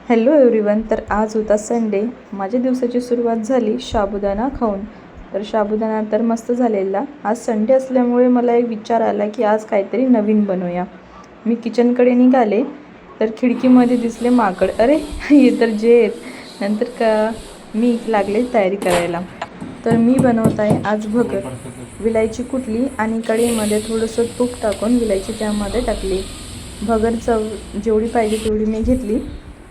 Hello everyone. तर आज होता संडे. माझ्या दिवसाची सुरुवात झाली साबुदाणा खाऊन. तर साबुदाणा तर मस्त झालेला. आज संडे असल्यामुळे मला एक विचार आला की आज काहीतरी नवीन बनवूया. मी किचनकडे निघाले तर खिडकीमध्ये दिसले माकड. अरे हे तर जे आहेत. नंतर मी लागले तयारी करायला. तर मी बनवत आहे आज भगर. विलायची कुटली आणि कढईमध्ये थोडंसं तूप टाकून विलायची त्यामध्ये टाकली. भगर चव जेवढी पाहिजे तेवढी मी घेतली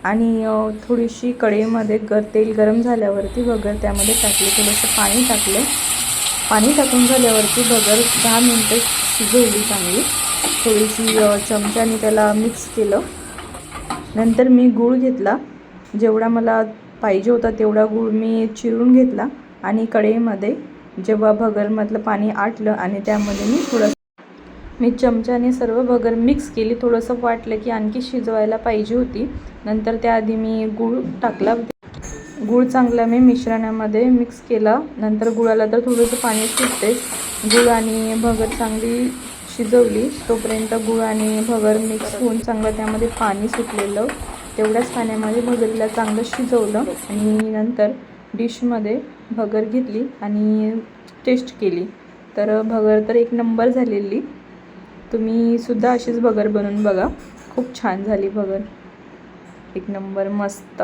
आणि थोडीशी कढईमध्ये तेल गरम झाल्यावरती भगर त्यामध्ये टाकली. थोडंसं पाणी टाकलं. पाणी टाकून झाल्यावरती भगर 10 मिनटं शिजवली चांगली. थोडीशी चमच्याने त्याला मिक्स केलं. नंतर मी गूळ घेतला. जेवढा मला पाहिजे होता तेवढा गूळ मी चिरून घेतला आणि कढईमध्ये जेव्हा भगरमधलं पाणी आटलं आणि त्यामध्ये मी चमच्याने सर्व भगर मिक्स केली. थोडंसं वाटलं की आणखी शिजवायला पाहिजे होती. नंतर त्याआधी मी गूळ टाकला. गूळ चांगला मी मिश्रणामध्ये मिक्स केला. नंतर गुळाला तर थोडंसं पाणी सुटते. गूळ आणि भगर चांगली शिजवली. तोपर्यंत गूळ आणि भगर मिक्स होऊन चांगलं त्यामध्ये पाणी सुटलेलं. तेवढ्याच पाण्यामध्ये भगरीला चांगलं शिजवलं आणि नंतर डिशमध्ये भगर घेतली आणि टेस्ट केली. तर भगर तर एक नंबर झालेली. तुम्ही सुद्धा अशीच भगर बनवून बघा. खूप छान झाली भगर. एक नंबर मस्त.